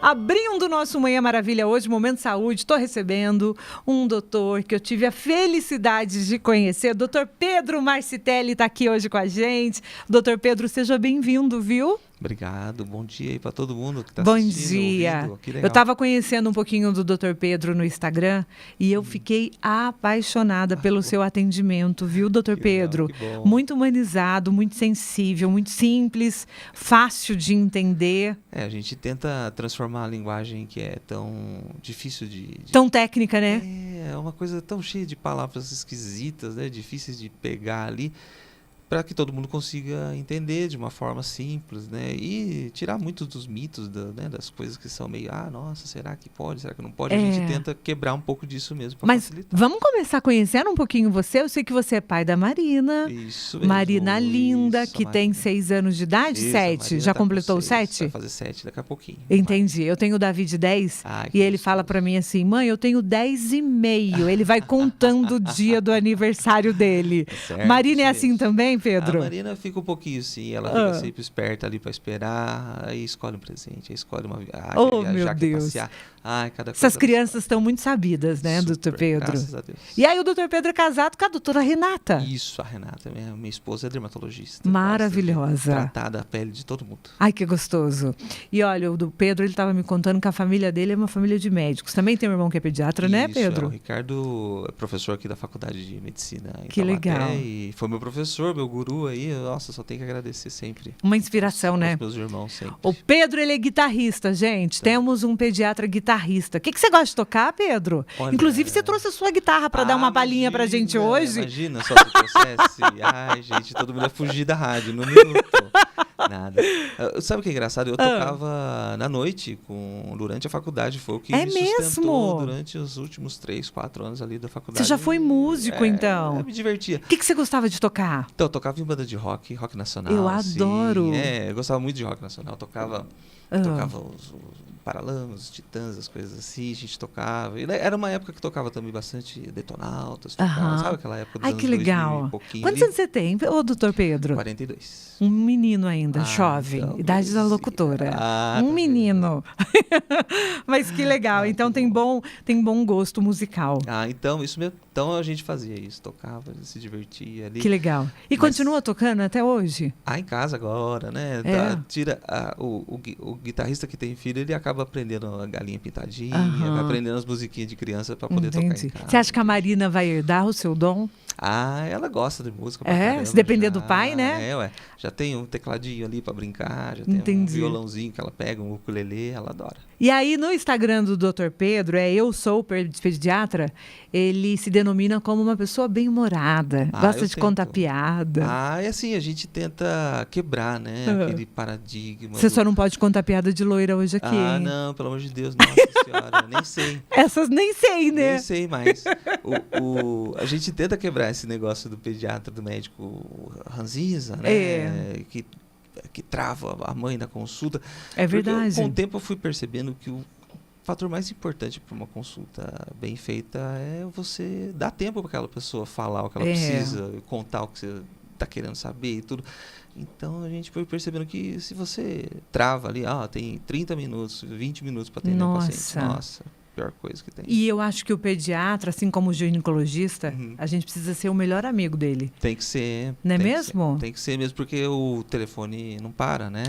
Abrindo o nosso Manhã Maravilha hoje, Momento Saúde, estou recebendo um doutor que eu tive a felicidade de conhecer. Doutor Pedro Marcitelli está aqui hoje com a gente. Doutor Pedro, seja bem-vindo, viu? Obrigado, bom dia aí para todo mundo que está Bom assistindo, dia. ouvindo. Que legal. Eu estava conhecendo um pouquinho do Dr. Pedro no Instagram e eu fiquei apaixonada pelo seu atendimento, viu, Dr. Pedro? Legal, que bom. Muito humanizado, muito sensível, muito simples, fácil de entender. A gente tenta transformar a linguagem que é tão difícil Tão técnica, né? É uma coisa tão cheia de palavras esquisitas, né? Difíceis de pegar ali, para que todo mundo consiga entender de uma forma simples, né? E tirar muitos dos mitos, das coisas que são meio, nossa, será que pode, será que não pode? A gente tenta quebrar um pouco disso mesmo para facilitar. Mas vamos começar conhecendo um pouquinho você. Eu sei que você é pai da Marina. Isso mesmo. Marina linda, isso, que Marina. tem 6 anos de idade, Isso, 7. Já tá com completou 6, 7? Vai fazer 7 daqui a pouquinho. Entendi. Eu tenho o Davi de 10 e ele fala pra mim assim, mãe, eu tenho 10,5. Ele vai contando o dia do aniversário dele. Certo, Marina é isso assim mesmo. também, Pedro? A Marina fica um pouquinho assim, ela fica sempre esperta ali para esperar, aí escolhe um presente, aí escolhe uma viagem, meu Deus. passear. Cada Essas coisa crianças estão muito sabidas, né, doutor Pedro? Graças a Deus. E aí o doutor Pedro é casado com a doutora Renata. Isso, a Renata, minha esposa é dermatologista. Maravilhosa. Gosta de tratar da pele de todo mundo. Ai, que gostoso. E olha, o do Pedro, ele estava me contando que a família dele é uma família de médicos. Também tem um irmão que é pediatra, né, Pedro? O Ricardo é professor aqui da Faculdade de Medicina em Que Taubaté, legal. E foi meu professor, meu guru aí. Nossa, só tenho que agradecer sempre. Uma inspiração, né? Os meus irmãos sempre. O Pedro, ele é guitarrista, gente. Temos um pediatra guitarrista. O que você gosta de tocar, Pedro? Olha, Inclusive, você trouxe a sua guitarra para dar uma palhinha pra gente hoje. Imagina só se eu trouxesse. Ai, gente, todo mundo ia fugir da rádio no minuto. Nada. Sabe o que é engraçado? Eu tocava na noite durante a faculdade. Foi o que me sustentou durante os últimos 3, 4 anos ali da faculdade. Você já foi músico, então? Eu me divertia. O que você gostava de tocar? Então, eu tocava em banda de rock nacional. Eu adoro. Eu gostava muito de rock nacional. Eu tocava os Paralamas, os Titãs, as coisas assim, a gente tocava. E era uma época que tocava também bastante Detonautas, sabe aquela época dos Ai, anos que legal. Quantos anos você tem, ô doutor Pedro? 42. Um menino ainda, jovem, então, idade da locutora. tá menino. Mas que legal, então tem bom gosto musical. Então, isso mesmo. Então a gente fazia isso, tocava, se divertia ali. Que legal. E continua tocando até hoje? Em casa agora, né? O guitarrista que tem filho, ele acaba aprendendo a galinha pintadinha, vai aprendendo as musiquinhas de criança para poder tocar em casa. Você acha que a Marina vai herdar o seu dom? Ela gosta de música pra caramba, se depender do pai, né? Já tem um tecladinho ali para brincar, já tem um violãozinho que ela pega, um ukulele, ela adora. E aí no Instagram do Dr. Pedro, Eu Sou Pediatra, ele se denomina como uma pessoa bem-humorada, gosta de contar piada. É assim, a gente tenta quebrar, né, aquele paradigma. Você só não pode contar piada de loira hoje aqui. Não, pelo amor de Deus, nossa senhora, nem sei. Essas nem sei, né? Nem sei mais. A gente tenta quebrar esse negócio do pediatra, do médico ranzinza, né, que trava a mãe na consulta. É verdade. Com o tempo eu fui percebendo que o fator mais importante para uma consulta bem feita é você dar tempo para aquela pessoa falar o que ela precisa, contar o que você está querendo saber e tudo. Então a gente foi percebendo que se você trava ali, tem 30 minutos, 20 minutos para atender o paciente. Nossa, pior coisa que tem. E eu acho que o pediatra, assim como o ginecologista, a gente precisa ser o melhor amigo dele. Tem que ser. Não é mesmo? Tem que ser mesmo, porque o telefone não para, né?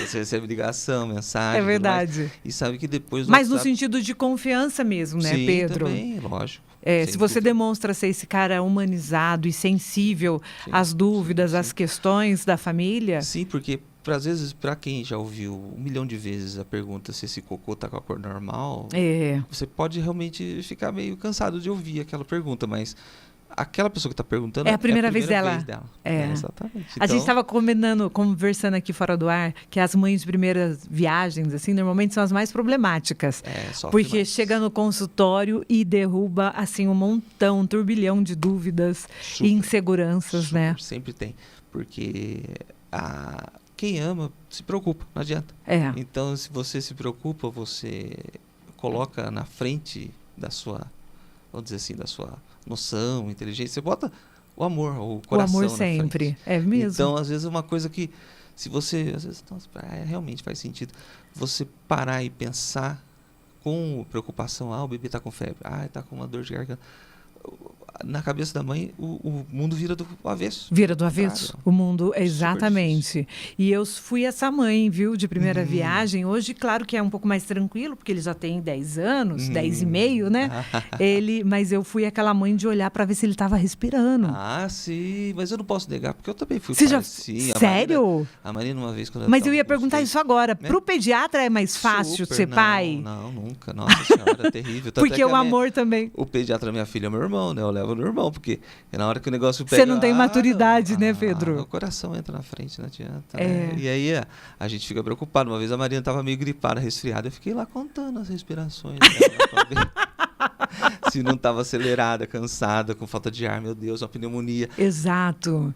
Você recebe ligação, mensagem. É verdade. E sabe que depois... Mas no sentido de confiança mesmo, né, Pedro? Também, lógico. Se você demonstra ser esse cara humanizado e sensível às dúvidas, às questões da família... Sim, porque... Às vezes, para quem já ouviu 1 milhão de vezes a pergunta se esse cocô tá com a cor normal, você pode realmente ficar meio cansado de ouvir aquela pergunta, mas aquela pessoa que está perguntando é a primeira vez dela. Exatamente. A gente estava conversando aqui fora do ar que as mães de primeiras viagens, assim, normalmente são as mais problemáticas. Porque chega no consultório e derruba, assim, um turbilhão de dúvidas e inseguranças, né? Sempre tem, porque quem ama se preocupa, não adianta. Então, se você se preocupa, você coloca na frente da sua, vamos dizer assim, da sua noção, inteligência, você bota o amor, o coração o amor na sempre, frente. é mesmo. Então, às vezes, é uma coisa que Se você, às vezes, realmente faz sentido você parar e pensar com preocupação, o bebê está com febre, está com uma dor de garganta. Na cabeça da mãe, o mundo vira do avesso. Vira do avesso. Claro. O mundo, exatamente. E eu fui essa mãe, viu, de primeira viagem. Hoje, claro que é um pouco mais tranquilo, porque ele já tem 10 anos, 10 e meio, né? Mas eu fui aquela mãe de olhar para ver se ele estava respirando. Sim. Mas eu não posso negar, porque eu também fui pai. Sim, sério? A Marina, uma vez, quando Mas eu ia perguntar isso agora. Né? Pro pediatra é mais fácil ser pai? Não, nunca. Nossa senhora, é terrível. Tanto porque o amor também. O pediatra da minha filha é meu irmão, né? Eu levo no irmão, porque na hora que o negócio pega... Você não tem maturidade, né, Pedro? O coração entra na frente, não adianta. Né? E aí a gente fica preocupado. Uma vez a Marina estava meio gripada, resfriada. Eu fiquei lá contando as respirações dela pra ver se não estava acelerada, cansada, com falta de ar. Meu Deus, uma pneumonia. Exato.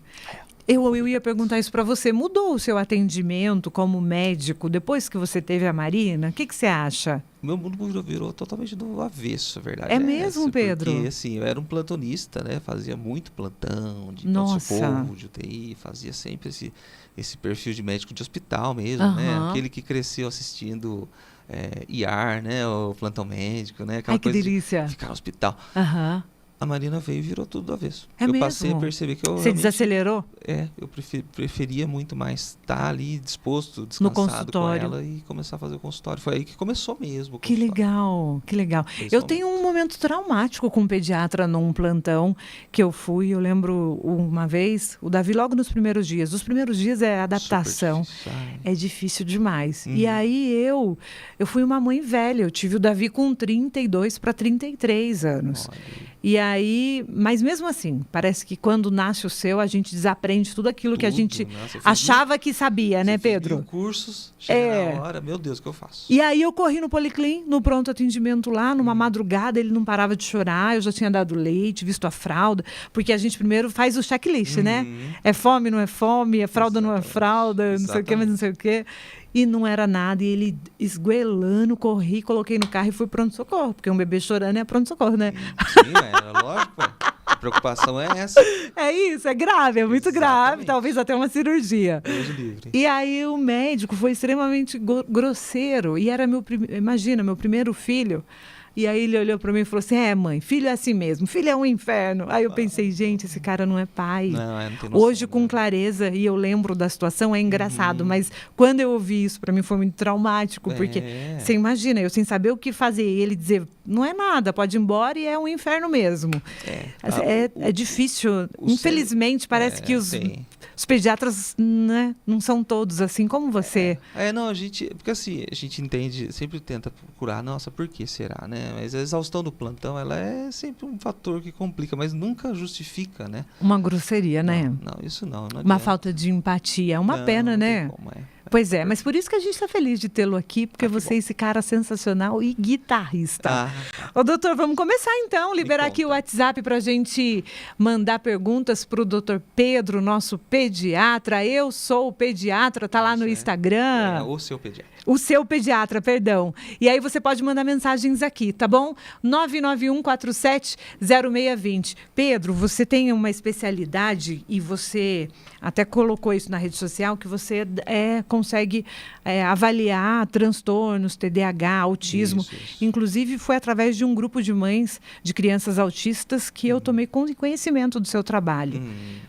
Eu ia perguntar isso para você. Mudou o seu atendimento como médico depois que você teve a Marina? O que você acha? Meu mundo virou totalmente do avesso, a verdade. É mesmo, Pedro? Porque, assim, eu era um plantonista, né? Fazia muito plantão, de pronto-socorro, de UTI. Fazia sempre esse perfil de médico de hospital mesmo, né? Aquele que cresceu assistindo IAR, né? O plantão médico, né? Aquela coisa que delícia. De ficar no hospital. A Marina veio e virou tudo do avesso. Eu passei a perceber que Você desacelerou? Eu preferia muito mais estar ali disposto, descansado com ela e começar a fazer o consultório. Foi aí que começou mesmo. Que legal, que legal. Eu tenho um momento traumático com um pediatra num plantão que eu fui. Eu lembro uma vez, o Davi logo nos primeiros dias. Os primeiros dias é adaptação. É difícil demais. E aí eu fui uma mãe velha. Eu tive o Davi com 32 para 33 anos. E aí, mas mesmo assim, parece que quando nasce o seu, a gente desaprende tudo aquilo que a gente achava que sabia, né, Pedro? Cursos, chega na hora, meu Deus, o que eu faço? E aí eu corri no Policlin, no pronto atendimento lá, numa madrugada, ele não parava de chorar, eu já tinha dado leite, visto a fralda, porque a gente primeiro faz o checklist, né? É fome, não é fome, é fralda, não é fralda, não sei o quê, mas não sei o quê. E não era nada, e ele esgoelando, corri, coloquei no carro e fui pronto-socorro, porque um bebê chorando é pronto-socorro, né? Sim, era lógico, a preocupação é essa. É isso, é grave, é muito grave, talvez até uma cirurgia. Deus livre. E aí o médico foi extremamente grosseiro, e era imagina, meu primeiro filho. E aí ele olhou para mim e falou assim, mãe, filho é assim mesmo, filho é um inferno. Aí eu pensei, gente, esse cara não é pai. Não tem noção, hoje, com clareza, e eu lembro da situação, é engraçado, mas quando eu ouvi isso, para mim foi muito traumático, porque você imagina, eu sem saber o que fazer, e ele dizer, não é nada, pode ir embora e é um inferno mesmo. É difícil, infelizmente, parece que os pediatras, né, não são todos assim, como você. Não, porque assim, a gente entende, sempre tenta procurar, nossa, por que será, né? Mas a exaustão do plantão, ela é sempre um fator que complica, mas nunca justifica, né? Uma grosseria, né? Não, isso não uma falta de empatia, é uma pena, né? Pois é, mas por isso que a gente está feliz de tê-lo aqui, porque você é esse cara sensacional e guitarrista. Ô, doutor, vamos começar então, liberar aqui o WhatsApp para a gente mandar perguntas para o doutor Pedro, nosso pediatra. Eu sou o pediatra, tá lá no Instagram. O seu pediatra. O seu pediatra, perdão. E aí você pode mandar mensagens aqui, tá bom? 991470620. Pedro, você tem uma especialidade e você até colocou isso na rede social, que você consegue avaliar transtornos, TDAH, autismo. Isso. Inclusive, foi através de um grupo de mães de crianças autistas que eu tomei conhecimento do seu trabalho.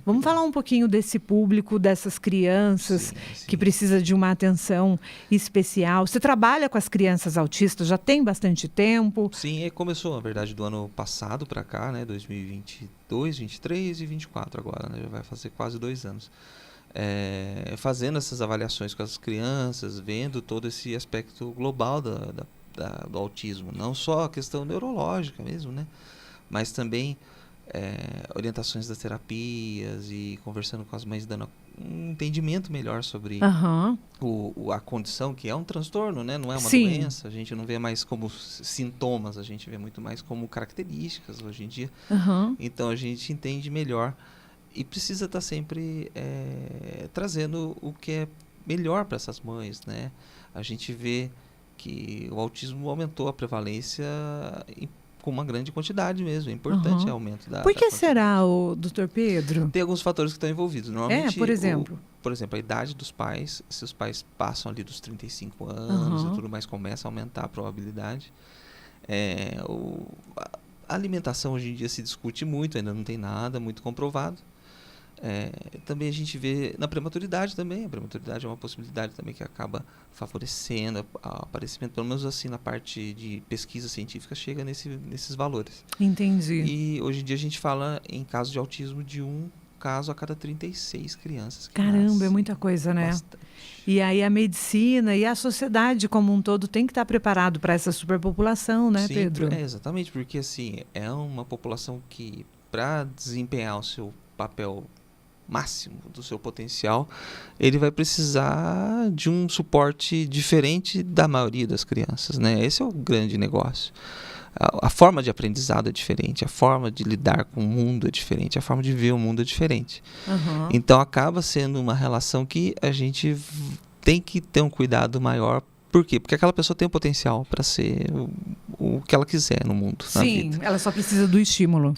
Vamos falar um pouquinho desse público, dessas crianças que precisa de uma atenção especial. Você trabalha com as crianças autistas, já tem bastante tempo? Sim, começou, na verdade, do ano passado para cá, né? 2022, 23 e 24 agora, né? Já vai fazer quase 2 anos. Fazendo essas avaliações com as crianças, vendo todo esse aspecto global do autismo. Não só a questão neurológica mesmo, né? Mas também orientações das terapias e conversando com as mães, dando um entendimento melhor sobre a condição, que é um transtorno, né? Não é uma doença. A gente não vê mais como sintomas, a gente vê muito mais como características hoje em dia. Então a gente entende melhor e precisa estar sempre trazendo o que é melhor para essas mães, né? A gente vê que o autismo aumentou a prevalência com uma grande quantidade mesmo. É importante o aumento da... Por que será, doutor Pedro? Tem alguns fatores que estão envolvidos. Normalmente, por exemplo? por exemplo, a idade dos pais, se os pais passam ali dos 35 anos e tudo mais, começa a aumentar a probabilidade. A alimentação hoje em dia se discute muito, ainda não tem nada muito comprovado. Também a gente vê na prematuridade também. A prematuridade é uma possibilidade também que acaba favorecendo o aparecimento, pelo menos assim na parte de pesquisa científica, chega nesses valores. Entendi. E hoje em dia a gente fala em casos de autismo de um caso a cada 36 crianças. Caramba, é muita coisa, né? Bastante. E aí a medicina e a sociedade como um todo tem que estar preparado para essa superpopulação, né, Sim, Pedro? Exatamente, porque assim, é uma população que, para desempenhar o seu papel máximo do seu potencial, ele vai precisar de um suporte diferente da maioria das crianças, né? Esse é o grande negócio. A forma de aprendizado é diferente, a forma de lidar com o mundo é diferente, a forma de ver o mundo é diferente. Então acaba sendo uma relação que a gente tem que ter um cuidado maior. Por quê? Porque aquela pessoa tem o potencial para ser o que ela quiser no mundo, na vida. Sim, ela só precisa do estímulo.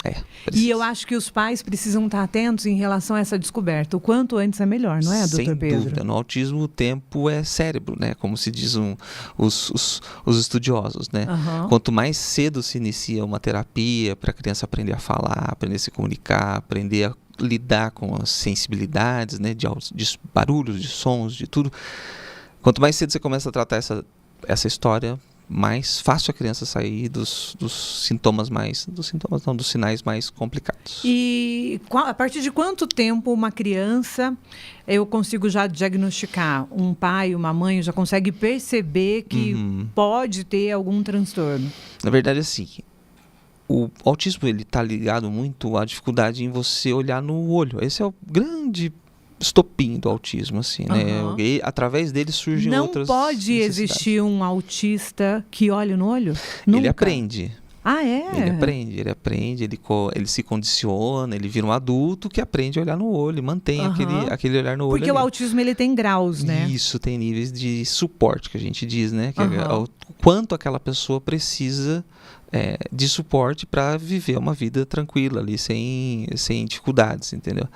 E eu acho que os pais precisam estar atentos em relação a essa descoberta. O quanto antes é melhor, não é, doutor Pedro? Sem dúvida. No autismo, o tempo é cérebro, né? Como se diz os estudiosos, né? Quanto mais cedo se inicia uma terapia para a criança aprender a falar, aprender a se comunicar, aprender a lidar com as sensibilidades, né? De barulhos, de sons, de tudo. Quanto mais cedo você começa a tratar essa história, mais fácil a criança sair dos sinais mais complicados. E a partir de quanto tempo uma criança eu consigo já diagnosticar? Um pai, uma mãe já consegue perceber que pode ter algum transtorno? Na verdade, assim, o autismo ele está ligado muito à dificuldade em você olhar no olho. Esse é o grande estopim do autismo, assim, né? E através dele surgem outras necessidades. Não pode existir um autista que olhe no olho? Nunca. Ele aprende. Ah, é? Ele aprende, ele se condiciona, ele vira um adulto que aprende a olhar no olho, mantém aquele olhar no olho. Porque o autismo ele tem graus, né? Isso, tem níveis de suporte, que a gente diz, né? Que é o quanto aquela pessoa precisa de suporte para viver uma vida tranquila ali, sem dificuldades, entendeu?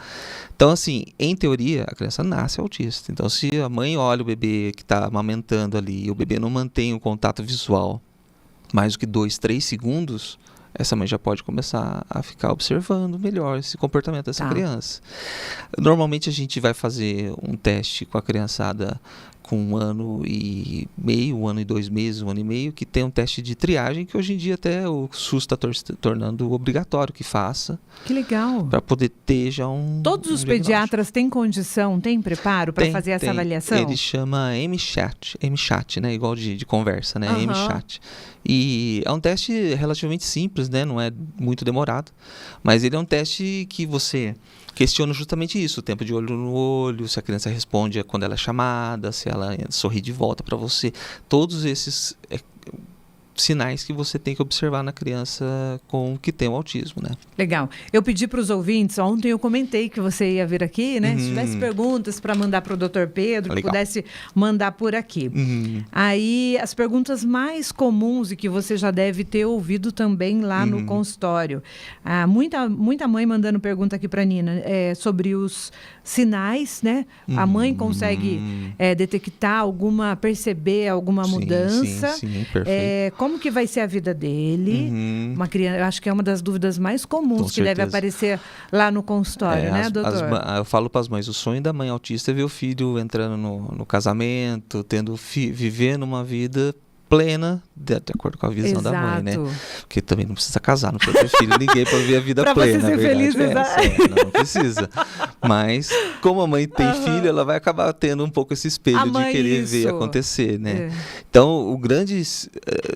Então, assim, em teoria, a criança nasce autista. Então, se a mãe olha o bebê que está amamentando ali e o bebê não mantém o contato visual mais do que 2, 3 segundos, essa mãe já pode começar a ficar observando melhor esse comportamento dessa criança. Normalmente a gente vai fazer um teste com a criançada com 1 ano e meio, 1 ano e 2 meses, 1 ano e meio, que tem um teste de triagem que hoje em dia até o SUS está tornando obrigatório que faça. Que legal. Para poder ter já Todos os pediatras têm condição, têm preparo para fazer essa avaliação? Ele chama MChat, né? Igual de conversa, né? MChat. E é um teste relativamente simples, né? Não é muito demorado, mas ele é um teste que você questiona justamente isso, o tempo de olho no olho, se a criança responde quando ela é chamada, se ela sorri de volta para você. Todos esses sinais que você tem que observar na criança que tem o autismo, né? Legal. Eu pedi para os ouvintes, ontem eu comentei que você ia vir aqui, né? Se tivesse perguntas para mandar para o Dr. Pedro, que pudesse mandar por aqui. Aí, as perguntas mais comuns e que você já deve ter ouvido também lá no consultório. Muita mãe mandando pergunta aqui para a Nina sobre os sinais, né? A mãe consegue detectar perceber alguma mudança. Sim, perfeito. Como que vai ser a vida dele? Uma criança, eu acho que é uma das dúvidas mais comuns que deve aparecer lá no consultório, né, doutor? Eu falo para as mães, o sonho da mãe autista é ver o filho entrando no casamento, vivendo uma vida plena, de acordo com a visão da mãe, né? Porque também não precisa casar, não precisa ter filho, ninguém para ver a vida pra plena. Para você ser feliz, não precisa. Mas, como a mãe tem filho, ela vai acabar tendo um pouco esse espelho de querer ver acontecer, né? Então, o grande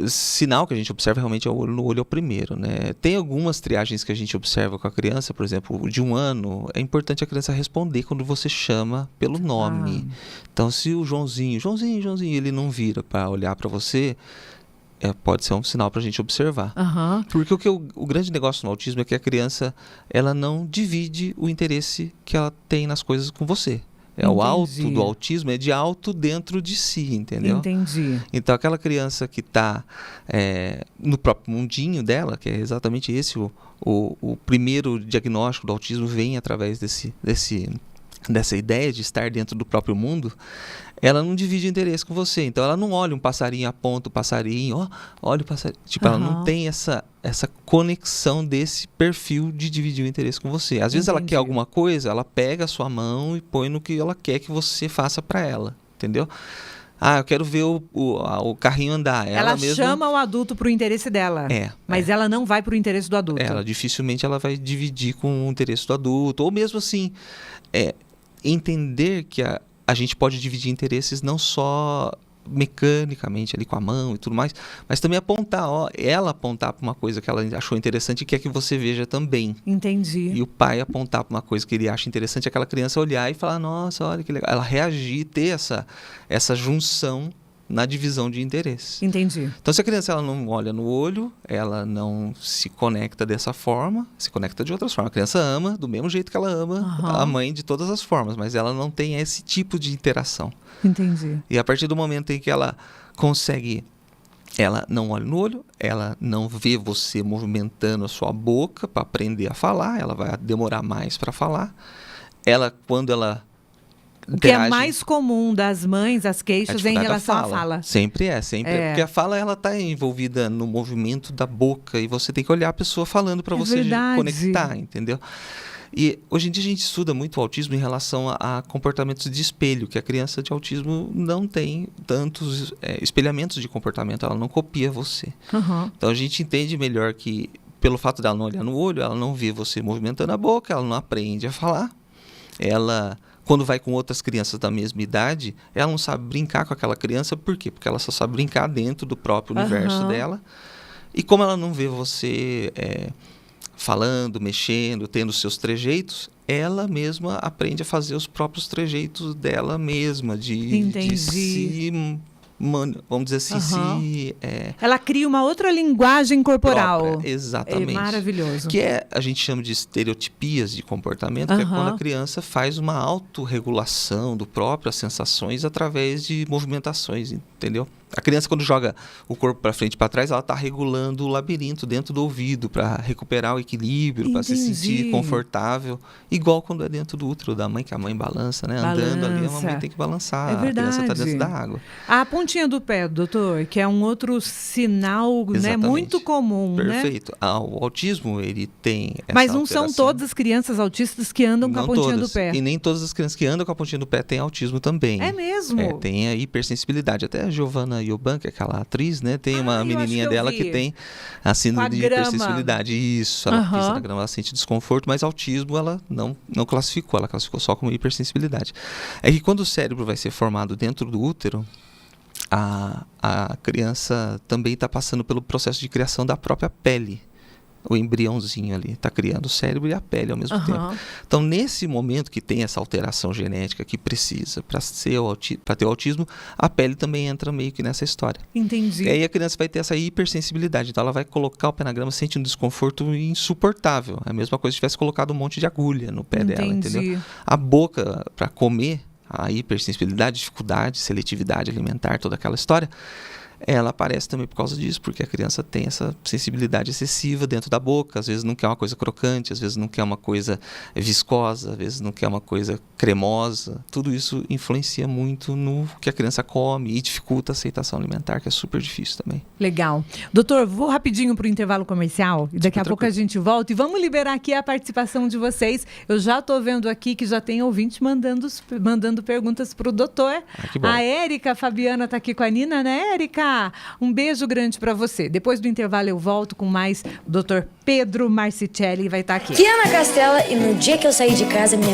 sinal que a gente observa realmente é o olho no olho, é o primeiro, né? Tem algumas triagens que a gente observa com a criança, por exemplo, de 1 ano, é importante a criança responder quando você chama pelo nome. Então, se o Joãozinho, ele não vira para olhar para você, pode ser um sinal para a gente observar. Porque o grande negócio no autismo é que a criança ela não divide o interesse que ela tem nas coisas com você. O alto do autismo é de alto dentro de si, entendeu? Entendi. Então, aquela criança que está no próprio mundinho dela, que é exatamente esse, o primeiro diagnóstico do autismo vem através dessa ideia de estar dentro do próprio mundo, ela não divide interesse com você. Então, ela não olha um passarinho, aponta o passarinho, olha o passarinho. Tipo, ela não tem essa conexão desse perfil de dividir o interesse com você. Às vezes ela quer alguma coisa, ela pega a sua mão e põe no que ela quer que você faça para ela, entendeu? Eu quero ver o carrinho andar. Ela chama o adulto para o interesse dela. Mas ela não vai para o interesse do adulto. Ela dificilmente ela vai dividir com o interesse do adulto. Ou mesmo assim, entender que a gente pode dividir interesses não só mecanicamente ali com a mão e tudo mais, mas também ela apontar para uma coisa que ela achou interessante e quer que você veja também. Entendi. E o pai apontar para uma coisa que ele acha interessante, aquela criança olhar e falar, nossa, olha que legal. Ela reagir, ter essa junção na divisão de interesses. Entendi. Então, se a criança ela não olha no olho, ela não se conecta dessa forma, se conecta de outras formas. A criança ama do mesmo jeito que ela ama a mãe de todas as formas, mas ela não tem esse tipo de interação. Entendi. E a partir do momento em que ela consegue, ela não olha no olho, ela não vê você movimentando a sua boca para aprender a falar, ela vai demorar mais para falar. Quando ela o que é mais comum das mães, as queixas em relação à fala. Sempre porque a fala ela está envolvida no movimento da boca e você tem que olhar a pessoa falando para você conectar, entendeu? E hoje em dia a gente estuda muito o autismo em relação a comportamentos de espelho, que a criança de autismo não tem tantos espelhamentos de comportamento, ela não copia você. Então a gente entende melhor que pelo fato dela não olhar no olho, ela não vê você movimentando a boca, ela não aprende a falar, ela... Quando vai com outras crianças da mesma idade, ela não sabe brincar com aquela criança. Por quê? Porque ela só sabe brincar dentro do próprio universo dela. E como ela não vê você falando, mexendo, tendo seus trejeitos, ela mesma aprende a fazer os próprios trejeitos dela mesma. De se... vamos dizer assim, ela cria uma outra linguagem corporal. Própria, exatamente. É maravilhoso. Que a gente chama de estereotipias de comportamento, que é quando a criança faz uma autorregulação do próprio, as sensações através de movimentações, entendeu? A criança, quando joga o corpo para frente e para trás, ela está regulando o labirinto dentro do ouvido para recuperar o equilíbrio, para se sentir confortável. Igual quando é dentro do útero da mãe, que a mãe balança, né? Andando ali, a mamãe tem que balançar. É verdade. A criança está dentro da água. A pontinha do pé, doutor, que é um outro sinal, né, muito comum. Perfeito. Né? O autismo, ele tem essa Mas não alteração. são todas as crianças autistas que andam com a pontinha do pé. E nem todas as crianças que andam com a pontinha do pé têm autismo também. É mesmo? Tem a hipersensibilidade. Até a Giovanna Yoban, que é aquela atriz, né? Tem uma menininha dela que tem a síndrome de hipersensibilidade. Isso, ela pisa na grama, ela sente desconforto, mas autismo ela não classificou, ela classificou só como hipersensibilidade. É que quando o cérebro vai ser formado dentro do útero, a criança também está passando pelo processo de criação da própria pele. O embriãozinho ali está criando o cérebro e a pele ao mesmo tempo. Então, nesse momento que tem essa alteração genética que precisa para ter o autismo, a pele também entra meio que nessa história. Entendi. E aí a criança vai ter essa hipersensibilidade. Então, ela vai colocar o pé na grama, sente um desconforto insuportável. É a mesma coisa se tivesse colocado um monte de agulha no pé dela, entendeu? A boca, para comer, a hipersensibilidade, dificuldade, seletividade alimentar, toda aquela história, ela aparece também por causa disso, porque a criança tem essa sensibilidade excessiva dentro da boca, às vezes não quer uma coisa crocante, às vezes não quer uma coisa viscosa, às vezes não quer uma coisa cremosa. Tudo isso influencia muito no que a criança come e dificulta a aceitação alimentar, que é super difícil também. Legal. Doutor, vou rapidinho para o intervalo comercial e daqui a pouco a gente volta e vamos liberar aqui a participação de vocês. Eu já estou vendo aqui que já tem ouvinte mandando perguntas para o doutor. Que bom. A Érica Fabiana está aqui com a Nina, né, Érica? Um beijo grande para você. Depois do intervalo eu volto com mais Dr. Pedro Marcicelli, vai estar aqui. Viana Castela, e no dia que eu saí de casa, minha